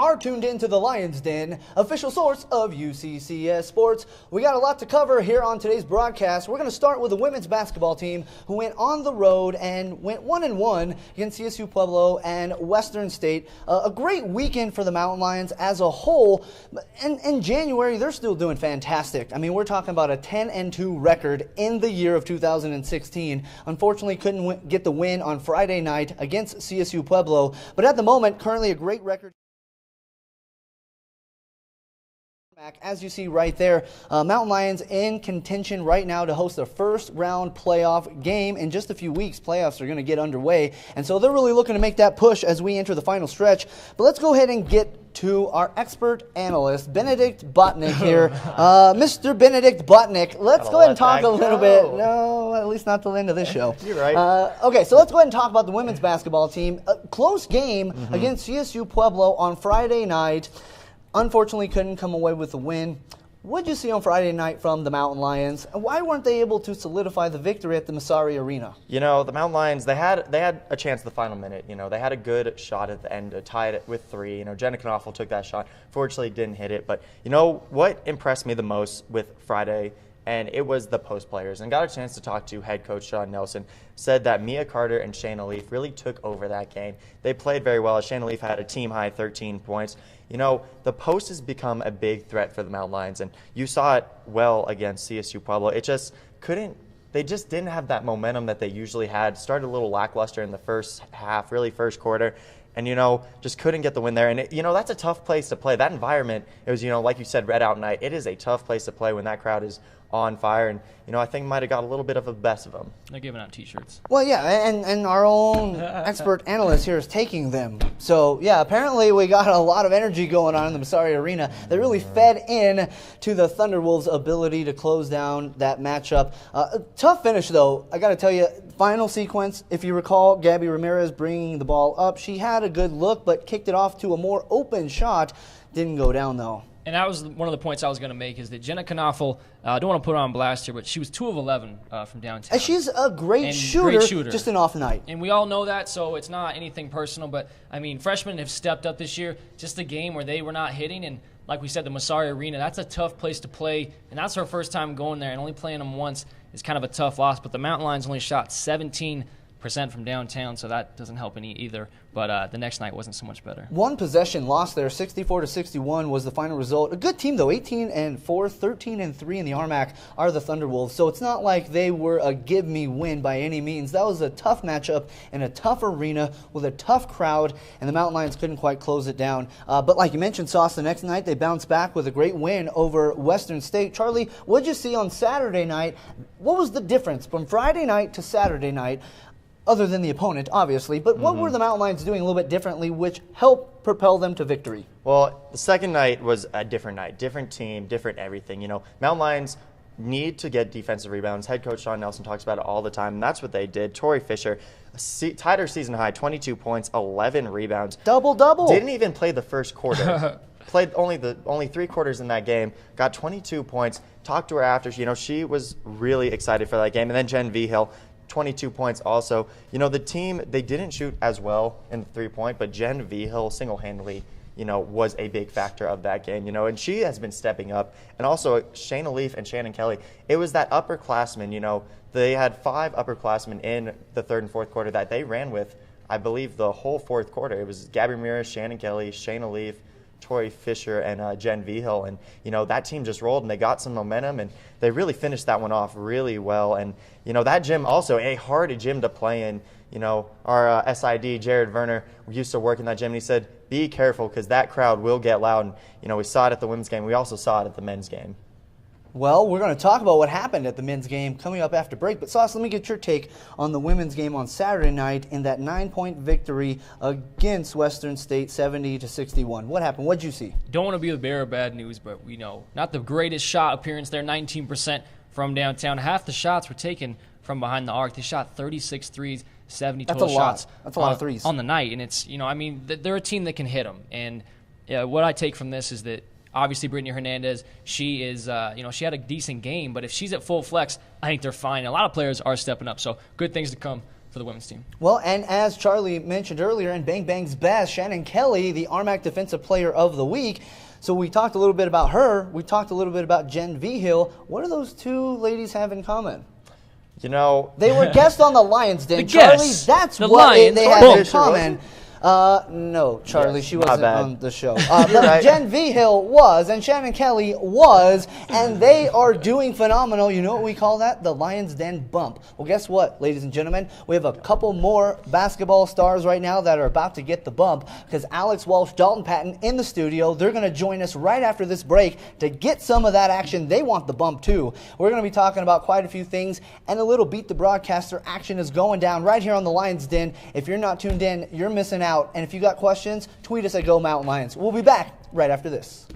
are tuned into the Lions Den, official source of UCCS Sports. We got a lot to cover here on today's broadcast. We're going to start with the women's basketball team who went on the road and went 1-1 against CSU Pueblo and Western State. A great weekend for the Mountain Lions as a whole. And in January, they're still doing fantastic. I mean, we're talking about a 10-2 record in the year of 2016. Unfortunately, couldn't get the win on Friday night against CSU Pueblo. But at the moment, currently a great record. As you see right there, Mountain Lions in contention right now to host their first round playoff game. In just a few weeks, playoffs are going to get underway, and so they're really looking to make that push as we enter the final stretch. But let's go ahead and get to our expert analyst, Benedict Botnick here. Mr. Benedict Botnick, let's go ahead and talk a little bit. No, at least not till the end of this show. You're right. Okay, so let's go ahead and talk about the women's basketball team. A close game against CSU Pueblo on Friday night. Unfortunately, couldn't come away with the win. What did you see on Friday night from the Mountain Lions? And why weren't they able to solidify the victory at the Massari Arena? You know, the Mountain Lions, they had a chance at the final minute. You know, they had a good shot at the end to tie it with 3. You know, Jenna Knoffel took that shot. Fortunately, didn't hit it. But, you know, what impressed me the most with Friday, and it was the post players. And got a chance to talk to head coach Sean Nelson. Said that Mia Carter and Shayna Leaf really took over that game. They played very well. Shayna Leaf had a team-high 13 points. You know, the post has become a big threat for the Mountain Lions, and you saw it well against CSU Pueblo. It just couldn't – they just didn't have that momentum that they usually had. Started a little lackluster in the first half, really first quarter, and, you know, just couldn't get the win there. And, you know, that's a tough place to play. That environment, it was, you know, like you said, Red Out Night. It is a tough place to play when that crowd is on fire, and, you know, I think might have got a little bit of the best of them. They're giving out T-shirts. Well, yeah, and our own expert analyst here is taking them. So, yeah, apparently we got a lot of energy going on in the Massari Arena that really fed in to the Thunderwolves' ability to close down that matchup. Tough finish, though. I got to tell you, final sequence, if you recall, Gabby Ramirez bringing the ball up. She had a good look, but kicked it off to a more open shot. Didn't go down, though. And that was one of the points I was going to make, is that Jenna Knoffel, I don't want to put her on blast here, but she was 2 of 11 from downtown. And she's a great shooter, just an off night. And we all know that, so it's not anything personal. But, I mean, freshmen have stepped up this year. Just a game where they were not hitting. And like we said, the Massari Arena, that's a tough place to play. And that's her first time going there. And only playing them once is kind of a tough loss. But the Mountain Lions only shot 17% from downtown, so that doesn't help any either. But the next night wasn't so much better. One possession lost there, 64-61 was the final result. A good team though, 18-4, 13-3 in the RMAC are the Thunderwolves. So it's not like they were a give me win by any means. That was a tough matchup in a tough arena with a tough crowd, and the Mountain Lions couldn't quite close it down. But like you mentioned, Sauce, the next night they bounced back with a great win over Western State. Charlie, what did you see on Saturday night? What was the difference from Friday night to Saturday night? Other than the opponent, obviously, but what were the Mountain Lions doing a little bit differently, which helped propel them to victory? Well, the second night was a different night, different team, different everything. You know, Mountain Lions need to get defensive rebounds. Head coach Sean Nelson talks about it all the time, and that's what they did. Tori Fisher tied her season high, 22 points, 11 rebounds. Double-double. Didn't even play the first quarter. Played only 3 quarters in that game. Got 22 points. Talked to her after. You know, she was really excited for that game. And then Jen Vigil, 22 points also. You know, the team, they didn't shoot as well in the 3-point, but Jen Vigil single-handedly, you know, was a big factor of that game, you know, and she has been stepping up. And also, Shayna Leaf and Shannon Kelly, it was that upperclassmen, you know, they had 5 upperclassmen in the 3rd and 4th quarter that they ran with, I believe, the whole 4th quarter. It was Gabby Ramirez, Shannon Kelly, Shayna Leaf, Tori Fisher, and Jen Vigil, and you know that team just rolled and they got some momentum and they really finished that one off really well. And you know that gym also a hard gym to play in. You know our SID Jared Werner used to work in that gym and he said be careful because that crowd will get loud. And you know we saw it at the women's game. We also saw it at the men's game. Well, we're going to talk about what happened at the men's game coming up after break. But, Sauce, let me get your take on the women's game on Saturday night in that 9-point victory against Western State, 70-61. What happened? What did you see? Don't want to be the bearer of bad news, but we know not the greatest shot appearance there, 19% from downtown. Half the shots were taken from behind the arc. They shot 36 threes, 70 total shots. That's a lot of threes. On the night. And it's, you know, I mean, they're a team that can hit them. And what I take from this is that obviously, Brittany Hernandez, she is, you know, she had a decent game, but if she's at full flex, I think they're fine. A lot of players are stepping up, so good things to come for the women's team. Well, and as Charlie mentioned earlier, in Bang Bang's best, Shannon Kelly, the RMAC Defensive Player of the Week. So we talked a little bit about her. We talked a little bit about Jen Vigil. What do those two ladies have in common? You know, They were guests on the Lions Den. The Charlie, guests. that's The what Lions. they have Boom. in common. No, Charlie, Yes, she my wasn't bad. on the show. But right. Jen Vigil was, and Shannon Kelly was, and they are doing phenomenal. You know what we call that? The Lions Den bump. Well, guess what, ladies and gentlemen? We have a couple more basketball stars right now that are about to get the bump because Alex Walsh, Dalton Patton in the studio. They're going to join us right after this break to get some of that action. They want the bump too. We're going to be talking about quite a few things, and a little Beat the Broadcaster action is going down right here on the Lions Den. If you're not tuned in, you're missing out. And if you got questions, tweet us at Go Mountain Lions. We'll be back right after this.